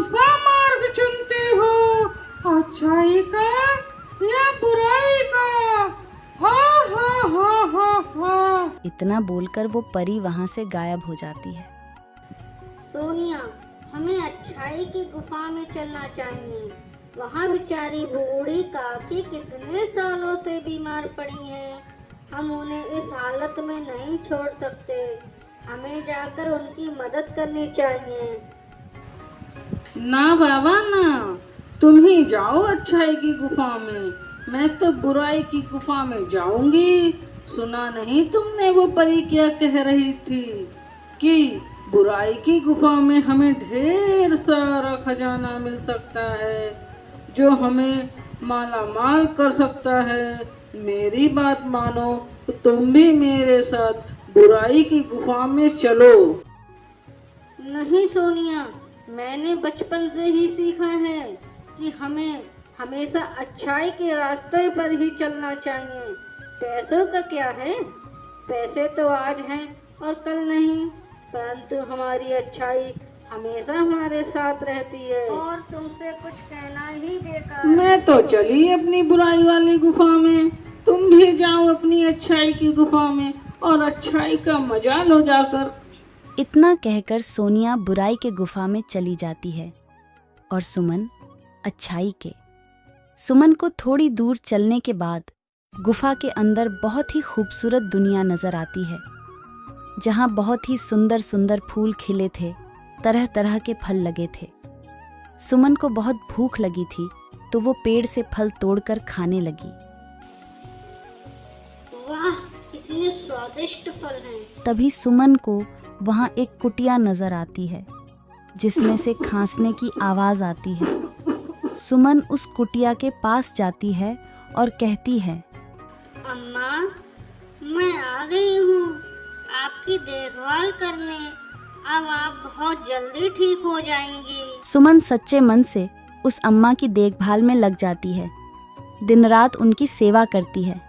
कौन सा मार्ग चुनते हो, अच्छाई का या बुराई का? हा हा हा हा हा। इतना बोलकर वो परी वहाँ से गायब हो जाती है। सोनिया, हमें अच्छाई की गुफा में चलना चाहिए। वहाँ बेचारी बूढ़ी काकी कितने सालों से बीमार पड़ी है। हम उन्हें इस हालत में नहीं छोड़ सकते। हमें जाकर उनकी मदद करनी चाहिए। ना बाबा ना, तुम ही जाओ अच्छाई की गुफा में, मैं तो बुराई की गुफा में जाऊंगी। सुना नहीं तुमने वो परी क्या कह रही थी कि बुराई की गुफा में हमें ढेर सारा खजाना मिल सकता है जो हमें माला माल कर सकता है। मेरी बात मानो तो तुम भी मेरे साथ बुराई की गुफा में चलो। नहीं सोनिया, मैंने बचपन से ही सीखा है कि हमें हमेशा अच्छाई के रास्ते पर ही चलना चाहिए। पैसों का क्या है, पैसे तो आज हैं और कल नहीं, परंतु हमारी अच्छाई हमेशा हमारे साथ रहती है। और तुमसे कुछ कहना ही बेकार है। मैं तो चली अपनी बुराई वाली गुफा में, तुम भी जाओ अपनी अच्छाई की गुफा में और अच्छाई का मजा लो जाकर। इतना कहकर सोनिया बुराई के गुफा में चली जाती है और सुमन अच्छाई के। सुमन को थोड़ी दूर चलने के बाद गुफा के अंदर बहुत ही खूबसूरत दुनिया नजर आती है, जहाँ बहुत ही सुंदर सुंदर फूल खिले थे, तरह तरह के फल लगे थे। सुमन को बहुत भूख लगी थी तो वो पेड़ से फल तोड़कर खाने लगी। वाह, कितने स्वादिष्ट फल हैं। तभी सुमन को वहाँ एक कुटिया नजर आती है जिसमें से खांसने की आवाज आती है। सुमन उस कुटिया के पास जाती है और कहती है, अम्मा, मैं आ गई हूँ आपकी देखभाल करने। अब आप बहुत जल्दी ठीक हो जाएंगी। सुमन सच्चे मन से उस अम्मा की देखभाल में लग जाती है, दिन रात उनकी सेवा करती है।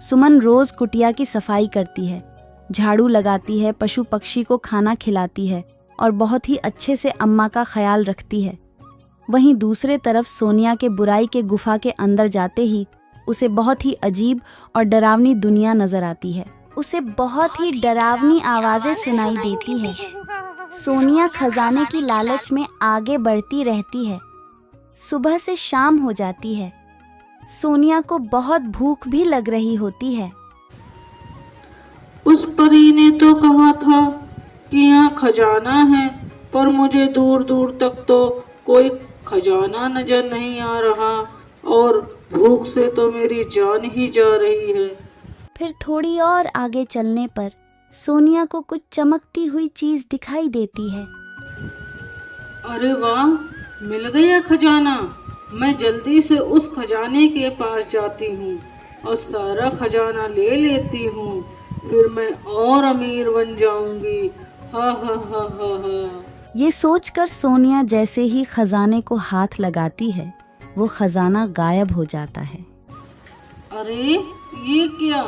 सुमन रोज कुटिया की सफाई करती है, झाड़ू लगाती है, पशु पक्षी को खाना खिलाती है और बहुत ही अच्छे से अम्मा का ख्याल रखती है। वहीं दूसरे तरफ सोनिया के बुराई के गुफा के अंदर जाते ही उसे बहुत ही अजीब और डरावनी दुनिया नजर आती है। उसे बहुत ही डरावनी आवाजें सुनाई देती है। सोनिया खजाने की लालच में आगे बढ़ती रहती है। सुबह से शाम हो जाती है। सोनिया को बहुत भूख भी लग रही होती है। उस परी ने तो कहा था कि यहाँ खजाना है, पर मुझे दूर दूर तक तो कोई खजाना नजर नहीं आ रहा और भूख से तो मेरी जान ही जा रही है। फिर थोड़ी और आगे चलने पर सोनिया को कुछ चमकती हुई चीज दिखाई देती है। अरे वाह, मिल गया खजाना। मैं जल्दी से उस खजाने के पास जाती हूँ और सारा खजाना ले लेती हूँ, फिर मैं और अमीर बन जाऊंगी। हा हा हा हा हा। ये सोचकर सोनिया जैसे ही खजाने को हाथ लगाती है, वो खजाना गायब हो जाता है। अरे ये क्या,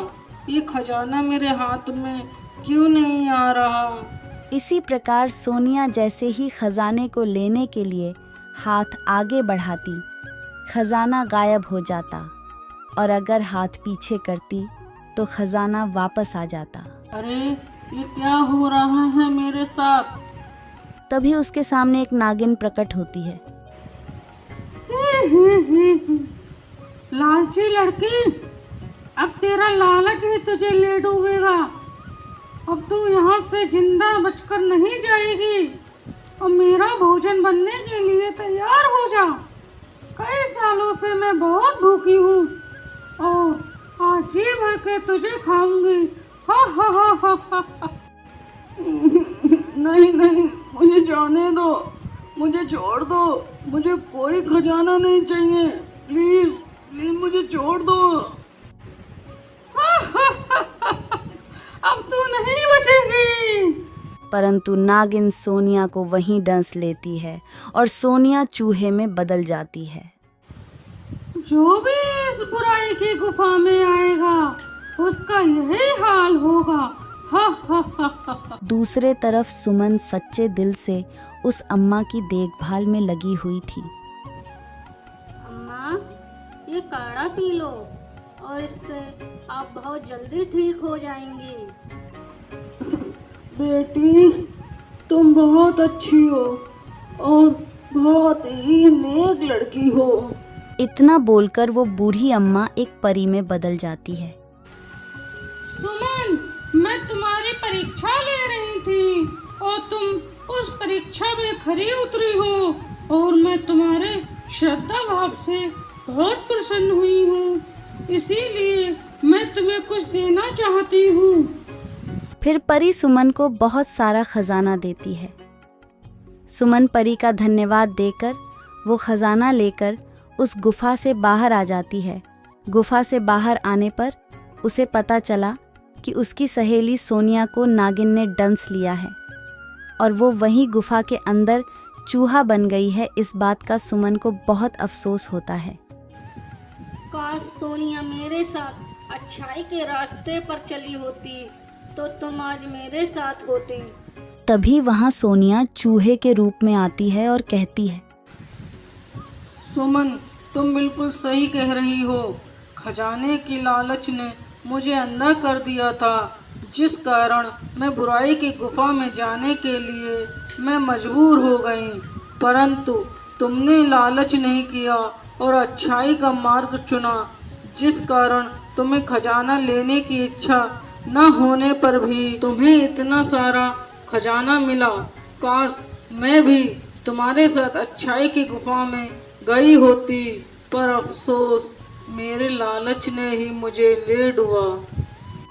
ये खजाना मेरे हाथ में क्यों नहीं आ रहा? इसी प्रकार सोनिया जैसे ही खजाने को लेने के लिए हाथ आगे बढ़ाती, खजाना गायब हो जाता और अगर हाथ पीछे करती तो खजाना वापस आ जाता। अरे ये क्या हो रहा है मेरे साथ? तभी उसके सामने एक नागिन प्रकट होती है। लालची लड़की, अब तेरा लालच ही तुझे ले डूबेगा। अब तू यहाँ से जिंदा बचकर नहीं जाएगी और मेरा भोजन बनने के लिए तैयार हो जा। कई सालों से मैं बहुत भूखी हूँ और आज जी भर के तुझे खाऊंगी। हा हा हा हा हा। नहीं नहीं, मुझे जाने दो, मुझे छोड़ दो, मुझे कोई खजाना नहीं चाहिए। प्लीज प्लीज मुझे छोड़ दो। अब तू नहीं बचेगी। परंतु नागिन सोनिया को वहीं डंस लेती है और सोनिया चूहे में बदल जाती है। जो भी इस बुराई की गुफा में आएगा उसका यही हाल होगा। हा हा हा हा। दूसरे तरफ सुमन सच्चे दिल से उस अम्मा की देखभाल में लगी हुई थी। अम्मा, ये काढ़ा पी लो और इससे आप बहुत जल्दी ठीक हो जाएंगी। बेटी, तुम बहुत अच्छी हो और बहुत ही नेक लड़की हो। इतना बोलकर वो बूढ़ी अम्मा एक परी में बदल जाती है। सुमन, मैं तुम्हारी परीक्षा ले रही थी और तुम उस परीक्षा में खरी उतरी हो और मैं तुम्हारे श्रद्धा भाव से बहुत प्रसन्न हुई हूँ, इसीलिए मैं तुम्हें कुछ देना चाहती हूँ। फिर परी सुमन को बहुत सारा खजाना देती है। सुमन परी का धन्यवाद देकर वो खजाना लेकर उस गुफा से बाहर आ जाती है। गुफा से बाहर आने पर उसे पता चला कि उसकी सहेली सोनिया को नागिन ने डंस लिया है और वो वहीं गुफा के अंदर चूहा बन गई है। इस बात का सुमन को बहुत अफसोस होता है। काश सोनिया मेरे साथ अच्छाई के रास्ते पर चली होती तो तुम आज मेरे साथ होते। तभी वहाँ सोनिया चूहे के रूप में आती है और कहती है, सुमन, तुम बिल्कुल सही कह रही हो। खजाने की लालच ने मुझे अंधा कर दिया था, जिस कारण मैं बुराई की गुफा में जाने के लिए मैं मजबूर हो गई। परंतु तुमने लालच नहीं किया और अच्छाई का मार्ग चुना, जिस कारण तुम्हें खजाना लेने की इच्छा न होने पर भी तुम्हें इतना सारा खजाना मिला। काश मैं भी तुम्हारे साथ अच्छाई की गुफा में गई होती, पर अफसोस मेरे लालच ने ही मुझे ले डुबा।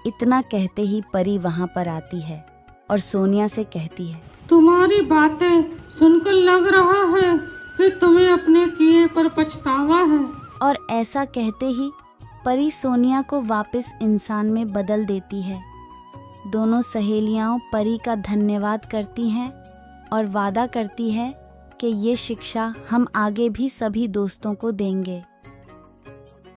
इतना कहते ही परी वहाँ पर आती है और सोनिया से कहती है, तुम्हारी बातें सुनकर लग रहा है कि तुम्हें अपने किए पर पछतावा है। और ऐसा कहते ही परी सोनिया को वापस इंसान में बदल देती है। दोनों सहेलियां परी का धन्यवाद करती हैं और वादा करती है कि ये शिक्षा हम आगे भी सभी दोस्तों को देंगे।